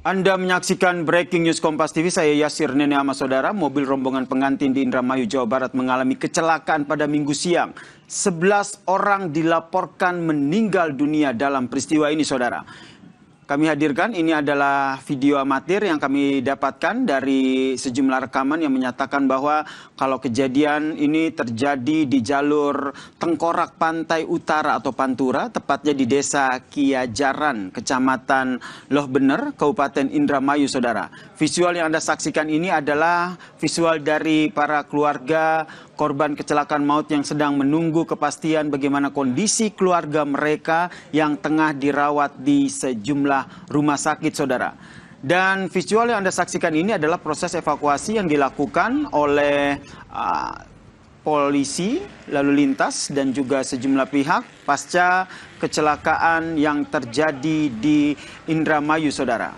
Anda menyaksikan Breaking News Kompas TV, saya Yasir Nene sama saudara. Mobil rombongan pengantin di Indramayu, Jawa Barat mengalami kecelakaan pada Minggu siang. 11 orang dilaporkan meninggal dunia dalam peristiwa ini, saudara. Kami hadirkan, ini adalah video amatir yang kami dapatkan dari sejumlah rekaman yang menyatakan bahwa kalau kejadian ini terjadi di jalur Tengkorak Pantai Utara atau Pantura, tepatnya di Desa Kiajaran, Kecamatan Loh Bener, Kabupaten Indramayu, saudara. Visual yang Anda saksikan ini adalah visual dari para keluarga korban kecelakaan maut yang sedang menunggu kepastian bagaimana kondisi keluarga mereka yang tengah dirawat di sejumlah rumah sakit, saudara. Dan visual yang Anda saksikan ini adalah proses evakuasi yang dilakukan oleh polisi, lalu lintas, dan juga sejumlah pihak pasca kecelakaan yang terjadi di Indramayu, saudara.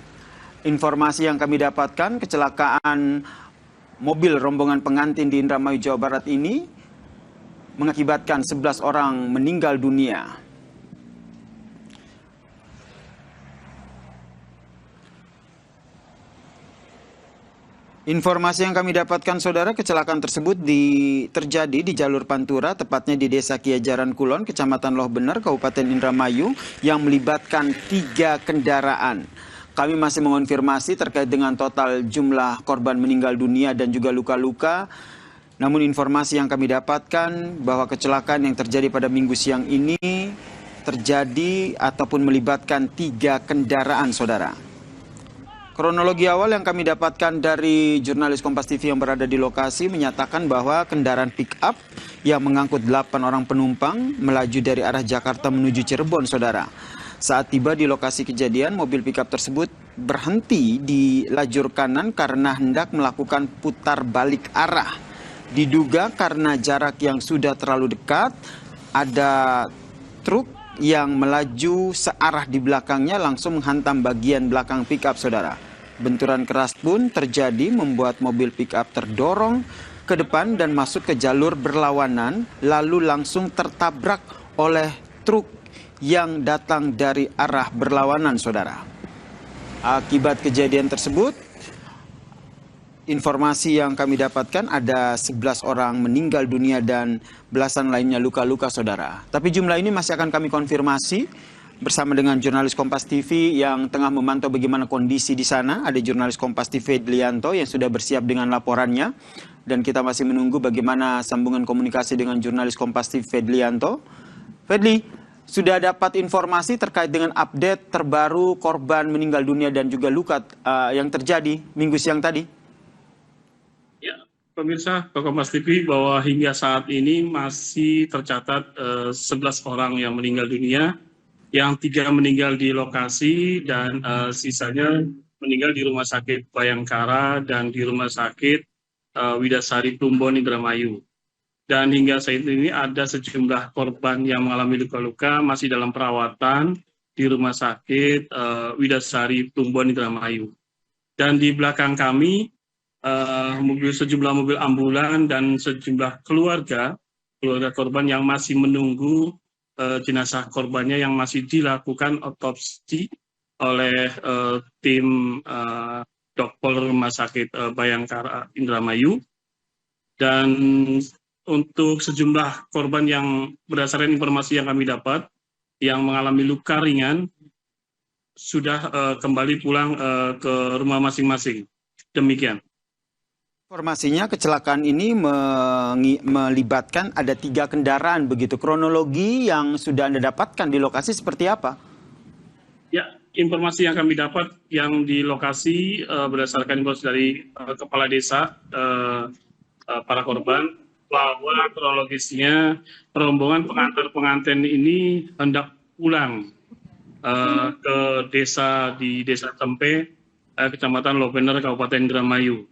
Informasi yang kami dapatkan, kecelakaan mobil rombongan pengantin di Indramayu, Jawa Barat ini mengakibatkan 11 orang meninggal dunia. Informasi yang kami dapatkan, saudara, kecelakaan tersebut terjadi di jalur Pantura, tepatnya di Desa Kiajaran Kulon, Kecamatan Loh Bener, Kabupaten Indramayu, yang melibatkan 3 kendaraan. Kami masih mengonfirmasi terkait dengan total jumlah korban meninggal dunia dan juga luka-luka. Namun informasi yang kami dapatkan bahwa kecelakaan yang terjadi pada Minggu siang ini terjadi ataupun melibatkan 3 kendaraan, saudara. Kronologi awal yang kami dapatkan dari jurnalis Kompas TV yang berada di lokasi menyatakan bahwa kendaraan pick-up yang mengangkut 8 orang penumpang melaju dari arah Jakarta menuju Cirebon, saudara. Saat tiba di lokasi kejadian, mobil pick-up tersebut berhenti di lajur kanan karena hendak melakukan putar balik arah. Diduga karena jarak yang sudah terlalu dekat, ada truk yang melaju searah di belakangnya langsung menghantam bagian belakang pick-up, saudara. Benturan keras pun terjadi membuat mobil pick-up terdorong ke depan dan masuk ke jalur berlawanan, lalu langsung tertabrak oleh truk yang datang dari arah berlawanan, saudara. Akibat kejadian tersebut, informasi yang kami dapatkan ada 11 orang meninggal dunia dan belasan lainnya luka-luka, saudara. Tapi jumlah ini masih akan kami konfirmasi bersama dengan jurnalis Kompas TV yang tengah memantau bagaimana kondisi di sana. Ada jurnalis Kompas TV Fedlianto yang sudah bersiap dengan laporannya. Dan kita masih menunggu bagaimana sambungan komunikasi dengan jurnalis Kompas TV Fedlianto. Fedli, sudah dapat informasi terkait dengan update terbaru korban meninggal dunia dan juga luka yang terjadi Minggu siang tadi? Ya, pemirsa Kompas TV, bahwa hingga saat ini masih tercatat 11 orang yang meninggal dunia, yang 3 meninggal di lokasi dan sisanya meninggal di Rumah Sakit Bayangkara dan di Rumah Sakit Widasari Plumbon Indramayu. Dan hingga saat ini ada sejumlah korban yang mengalami luka-luka masih dalam perawatan di Rumah Sakit Widasari Plumbon Indramayu. Dan di belakang kami sejumlah mobil ambulan dan sejumlah keluarga korban yang masih menunggu jenazah korbannya yang masih dilakukan otopsi oleh tim Dokpol Rumah Sakit Bayangkara Indramayu. Dan untuk sejumlah korban yang berdasarkan informasi yang kami dapat yang mengalami luka ringan sudah kembali pulang ke rumah masing-masing. Demikian. Informasinya kecelakaan ini melibatkan ada 3 kendaraan begitu. Kronologi yang sudah Anda dapatkan di lokasi seperti apa? Ya, informasi yang kami dapat yang di lokasi berdasarkan informasi dari kepala desa para korban, bahwa kronologisnya rombongan pengantar pengantin ini hendak pulang ke desa di Desa Tempe, Kecamatan Loh Bener, Kabupaten Indramayu.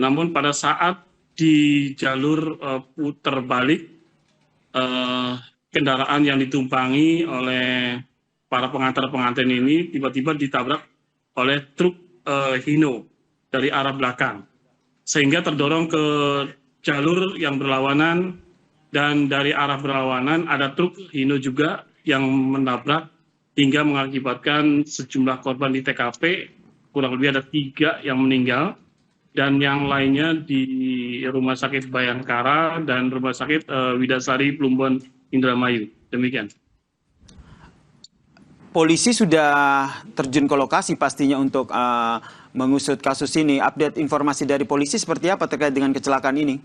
Namun pada saat di jalur putar balik, kendaraan yang ditumpangi oleh para pengantar pengantin ini tiba-tiba ditabrak oleh truk Hino dari arah belakang, sehingga terdorong ke jalur yang berlawanan, dan dari arah berlawanan ada truk Hino juga yang menabrak hingga mengakibatkan sejumlah korban di TKP kurang lebih ada 3 yang meninggal, dan yang lainnya di Rumah Sakit Bayangkara dan Rumah Sakit Widasari Plumbon Indramayu. Demikian. Polisi sudah terjun ke lokasi pastinya untuk mengusut kasus ini. Update informasi dari polisi seperti apa terkait dengan kecelakaan ini?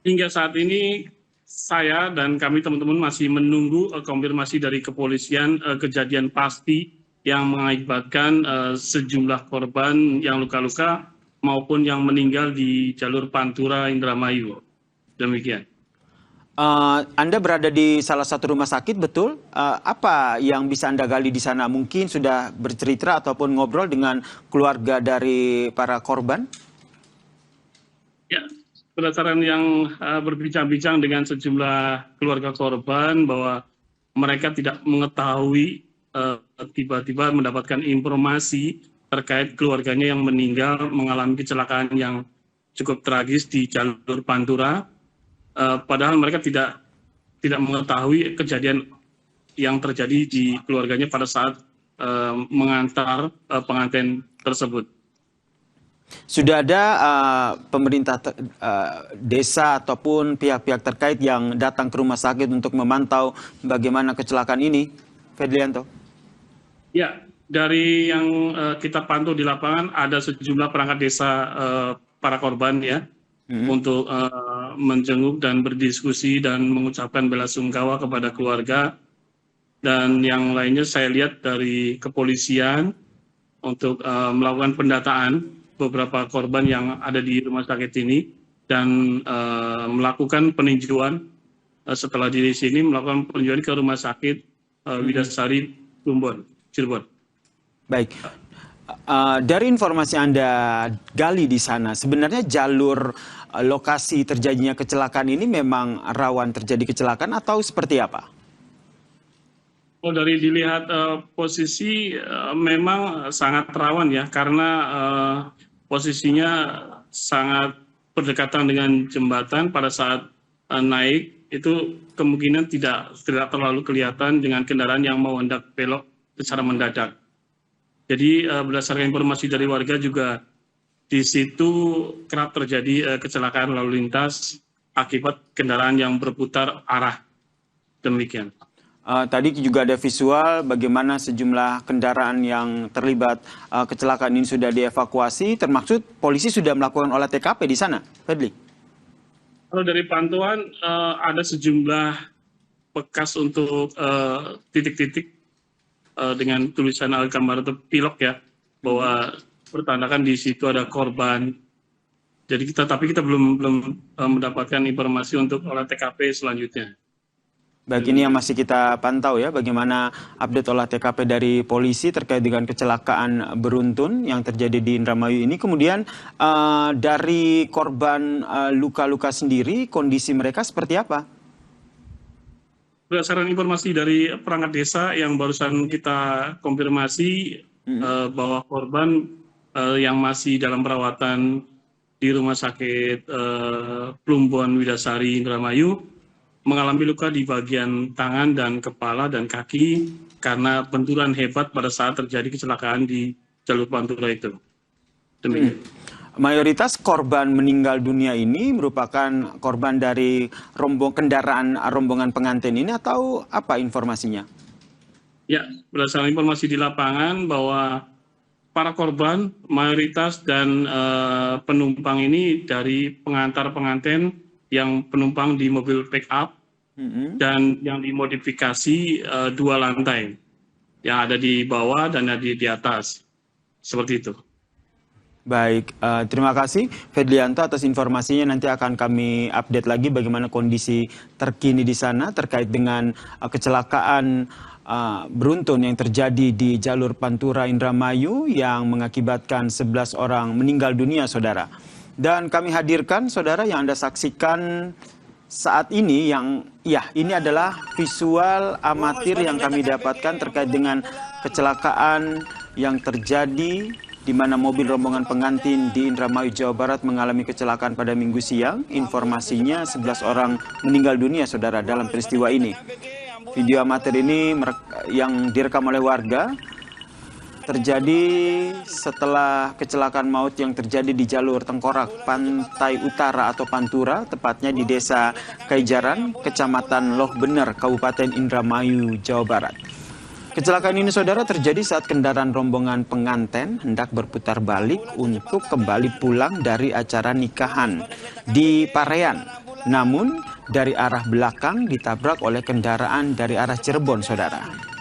Hingga saat ini saya dan kami teman-teman masih menunggu konfirmasi dari kepolisian kejadian pasti yang mengakibatkan sejumlah korban yang luka-luka maupun yang meninggal di jalur Pantura Indramayu. Demikian. Anda berada di salah satu rumah sakit, betul? Apa yang bisa Anda gali di sana? Mungkin sudah bercerita ataupun ngobrol dengan keluarga dari para korban? Ya, berdasarkan yang berbincang-bincang dengan sejumlah keluarga korban bahwa mereka tidak mengetahui tiba-tiba mendapatkan informasi terkait keluarganya yang meninggal mengalami kecelakaan yang cukup tragis di jalur Pantura, padahal mereka tidak mengetahui kejadian yang terjadi di keluarganya pada saat mengantar pengantin tersebut. Sudah ada pemerintah desa ataupun pihak-pihak terkait yang datang ke rumah sakit untuk memantau bagaimana kecelakaan ini, Fedlianto? Ya, dari yang kita pantau di lapangan ada sejumlah perangkat desa para korban ya, untuk menjenguk dan berdiskusi dan mengucapkan belasungkawa kepada keluarga. Dan yang lainnya saya lihat dari kepolisian untuk melakukan pendataan beberapa korban yang ada di rumah sakit ini dan melakukan peninjauan setelah di sini melakukan peninjauan ke rumah sakit Widasari Plumbon, Cirebon. Baik. Dari informasi Anda gali di sana, sebenarnya jalur lokasi terjadinya kecelakaan ini memang rawan terjadi kecelakaan atau seperti apa? Oh, dari dilihat posisi memang sangat rawan ya, karena posisinya sangat berdekatan dengan jembatan. Pada saat naik itu kemungkinan tidak terlalu kelihatan dengan kendaraan yang mau hendak belok secara mendadak. Jadi berdasarkan informasi dari warga juga di situ kerap terjadi kecelakaan lalu lintas akibat kendaraan yang berputar arah. Demikian. Tadi juga ada visual bagaimana sejumlah kendaraan yang terlibat kecelakaan ini sudah dievakuasi, termaksud polisi sudah melakukan olah TKP di sana, Fedli? Kalau dari pantauan ada sejumlah bekas untuk titik-titik dengan tulisan gambar atau pilok ya, bahwa bertandakan di situ ada korban. Jadi tapi kita belum mendapatkan informasi untuk olah TKP selanjutnya. Baik, ini yang masih kita pantau ya, bagaimana update olah TKP dari polisi terkait dengan kecelakaan beruntun yang terjadi di Indramayu ini. Kemudian dari korban luka-luka sendiri, kondisi mereka seperti apa? Berdasarkan informasi dari perangkat desa yang barusan kita konfirmasi bahwa korban yang masih dalam perawatan di Rumah Sakit Plumbon Widasari Indramayu mengalami luka di bagian tangan dan kepala dan kaki karena benturan hebat pada saat terjadi kecelakaan di jalur Pantura itu. Demikian. Mayoritas korban meninggal dunia ini merupakan korban dari kendaraan rombongan pengantin ini atau apa informasinya? Ya, berdasarkan informasi di lapangan bahwa para korban mayoritas dan penumpang ini dari pengantar pengantin yang penumpang di mobil pick up dan yang dimodifikasi 2 lantai yang ada di bawah dan ada di atas, seperti itu. Baik, terima kasih Fedlianto atas informasinya. Nanti akan kami update lagi bagaimana kondisi terkini di sana terkait dengan kecelakaan beruntun yang terjadi di jalur Pantura Indramayu yang mengakibatkan 11 orang meninggal dunia, saudara. Dan kami hadirkan, saudara, yang Anda saksikan saat ini ini adalah visual amatir yang kami dapatkan terkait dengan kecelakaan yang terjadi di mana mobil rombongan pengantin di Indramayu, Jawa Barat mengalami kecelakaan pada Minggu siang. Informasinya 11 orang meninggal dunia, saudara, dalam peristiwa ini. Video amatir ini yang direkam oleh warga terjadi setelah kecelakaan maut yang terjadi di jalur Tengkorak Pantai Utara atau Pantura, tepatnya di Desa Kaijaran, Kecamatan Loh Bener, Kabupaten Indramayu, Jawa Barat. Kecelakaan ini, saudara, terjadi saat kendaraan rombongan pengantin hendak berputar balik untuk kembali pulang dari acara nikahan di Parean. Namun, dari arah belakang ditabrak oleh kendaraan dari arah Cirebon, saudara.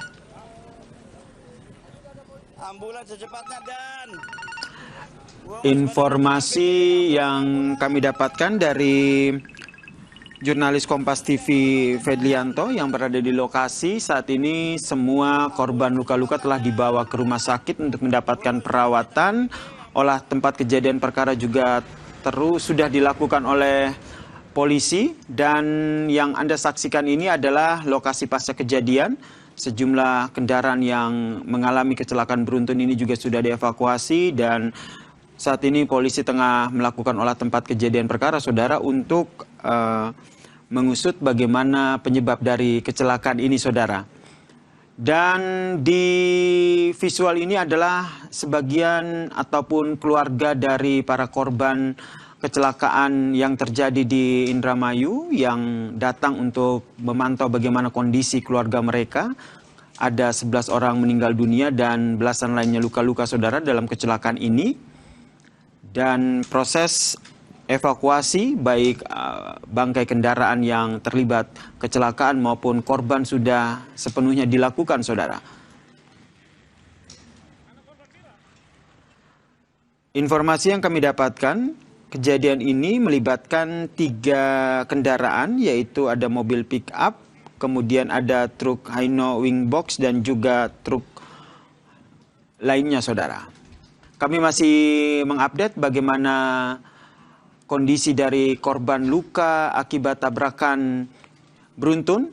Informasi yang kami dapatkan dari jurnalis Kompas TV Fedlianto yang berada di lokasi, saat ini semua korban luka-luka telah dibawa ke rumah sakit untuk mendapatkan perawatan. Olah tempat kejadian perkara juga sudah dilakukan oleh polisi, dan yang Anda saksikan ini adalah lokasi pasca kejadian. Sejumlah kendaraan yang mengalami kecelakaan beruntun ini juga sudah dievakuasi, dan saat ini polisi tengah melakukan olah tempat kejadian perkara, saudara, untuk mengusut bagaimana penyebab dari kecelakaan ini, saudara. Dan di visual ini adalah sebagian ataupun keluarga dari para korban kecelakaan yang terjadi di Indramayu yang datang untuk memantau bagaimana kondisi keluarga mereka. Ada 11 orang meninggal dunia dan belasan lainnya luka-luka, saudara, dalam kecelakaan ini. Dan proses evakuasi baik bangkai kendaraan yang terlibat kecelakaan maupun korban sudah sepenuhnya dilakukan, saudara. Informasi yang kami dapatkan, kejadian ini melibatkan 3 kendaraan, yaitu ada mobil pick up, kemudian ada truk Hino Wingbox dan juga truk lainnya, saudara. Kami masih mengupdate bagaimana kondisi dari korban luka akibat tabrakan beruntun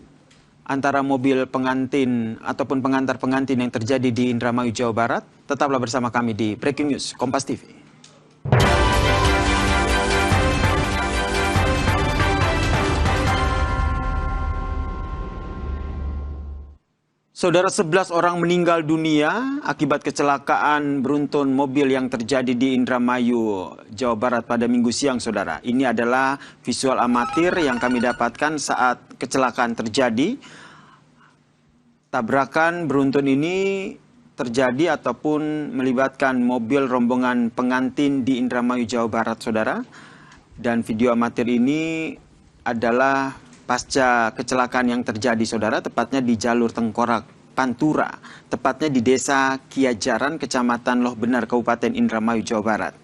antara mobil pengantin ataupun pengantar pengantin yang terjadi di Indramayu, Jawa Barat. Tetaplah bersama kami di Breaking News Kompas TV. Saudara, 11 orang meninggal dunia akibat kecelakaan beruntun mobil yang terjadi di Indramayu, Jawa Barat pada Minggu siang, saudara. Ini adalah visual amatir yang kami dapatkan saat kecelakaan terjadi. Tabrakan beruntun ini terjadi ataupun melibatkan mobil rombongan pengantin di Indramayu, Jawa Barat, saudara. Dan video amatir ini adalah pasca kecelakaan yang terjadi, saudara, tepatnya di jalur Tengkorak Pantura, tepatnya di Desa Kiajaran, Kecamatan Loh Bener, Kabupaten Indramayu, Jawa Barat.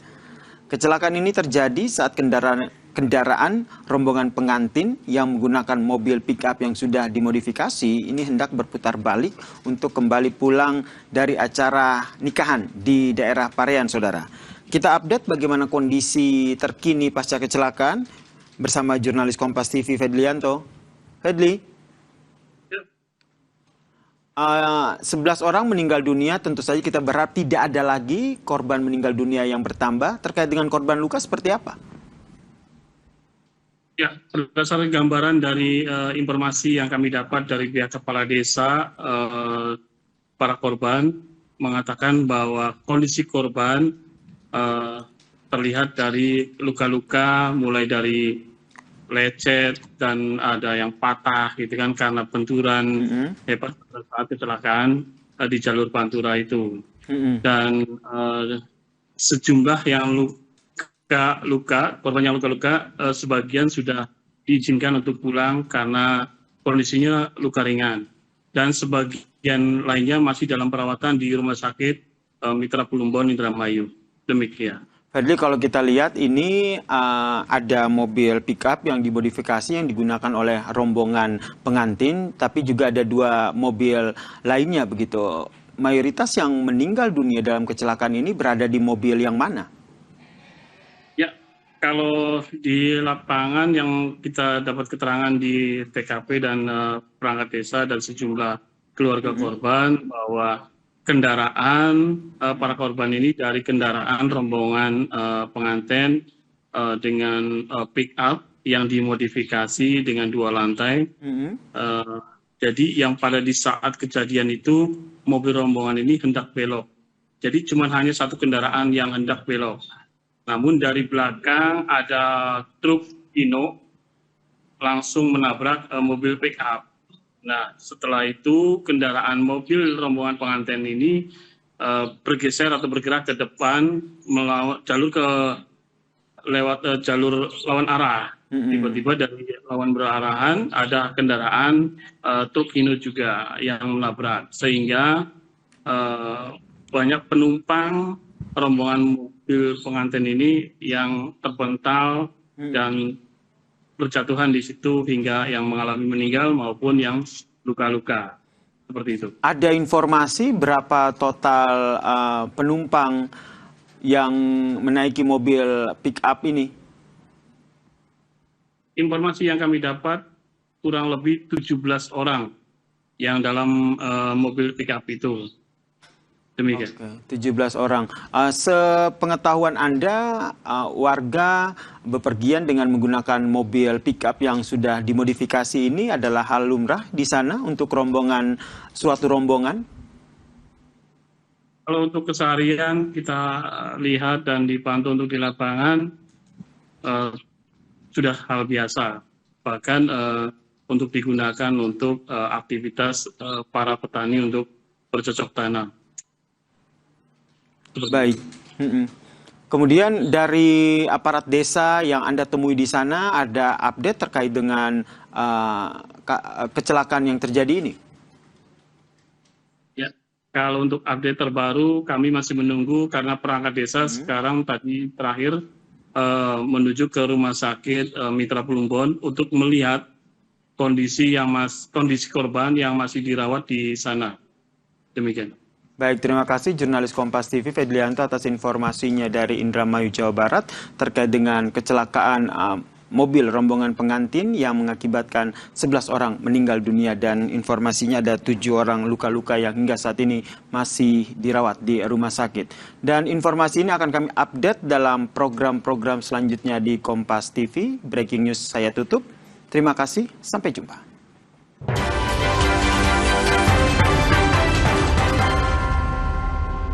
Kecelakaan ini terjadi saat kendaraan rombongan pengantin yang menggunakan mobil pick-up yang sudah dimodifikasi ini hendak berputar balik untuk kembali pulang dari acara nikahan di daerah Parean, saudara. Kita update bagaimana kondisi terkini pasca kecelakaan bersama jurnalis Kompas TV Fedlianto. Fedli, 11 orang meninggal dunia, tentu saja kita berharap tidak ada lagi korban meninggal dunia yang bertambah. Terkait dengan korban luka seperti apa? Ya, berdasarkan gambaran dari informasi yang kami dapat dari pihak kepala desa, para korban mengatakan bahwa kondisi korban terlihat dari luka-luka mulai dari lecet dan ada yang patah gitu kan karena benturan hebat saat kecelakaan di jalur Pantura itu. Dan sejumlah yang luka, korban yang luka-luka sebagian sudah diizinkan untuk pulang karena kondisinya luka ringan. Dan sebagian lainnya masih dalam perawatan di Rumah Sakit Mitra Plumbon Indramayu. Demikian. Fadli, kalau kita lihat ini ada mobil pickup yang dimodifikasi yang digunakan oleh rombongan pengantin, tapi juga ada 2 mobil lainnya begitu. Mayoritas yang meninggal dunia dalam kecelakaan ini berada di mobil yang mana? Ya, kalau di lapangan yang kita dapat keterangan di TKP dan perangkat desa dan sejumlah keluarga korban bahwa kendaraan para korban ini dari kendaraan rombongan pengantin dengan pick up yang dimodifikasi dengan 2 lantai. Jadi yang pada di saat kejadian itu mobil rombongan ini hendak belok Jadi cuma hanya satu kendaraan yang hendak belok. Namun dari belakang ada truk Hino langsung menabrak mobil pick up. Nah, setelah itu kendaraan mobil rombongan pengantin ini bergeser atau bergerak ke depan lewat jalur lawan arah. Tiba-tiba dari lawan berarahan ada kendaraan truk Hino juga yang menabrak, sehingga banyak penumpang rombongan mobil pengantin ini yang terpental dan berjatuhan di situ hingga yang mengalami meninggal maupun yang luka-luka. Seperti itu. Ada informasi berapa total penumpang yang menaiki mobil pick up ini? Informasi yang kami dapat kurang lebih 17 orang yang dalam mobil pick up itu. Demikian. Oke, 17 orang. Sepengetahuan Anda, warga bepergian dengan menggunakan mobil pick-up yang sudah dimodifikasi ini adalah hal lumrah di sana untuk suatu rombongan? Kalau untuk keseharian kita lihat dan dipantau untuk di lapangan sudah hal biasa. Bahkan untuk digunakan untuk aktivitas para petani untuk bercocok tanam. Baik. Kemudian dari aparat desa yang Anda temui di sana, ada update terkait dengan kecelakaan yang terjadi ini? Ya, kalau untuk update terbaru kami masih menunggu karena perangkat desa sekarang tadi terakhir menuju ke rumah sakit Mitra Plumbon untuk melihat kondisi korban yang masih dirawat di sana. Demikian. Baik, terima kasih jurnalis Kompas TV Fedlianto atas informasinya dari Indramayu, Jawa Barat terkait dengan kecelakaan mobil rombongan pengantin yang mengakibatkan 11 orang meninggal dunia dan informasinya ada 7 orang luka-luka yang hingga saat ini masih dirawat di rumah sakit. Dan informasi ini akan kami update dalam program-program selanjutnya di Kompas TV. Breaking News saya tutup. Terima kasih, sampai jumpa.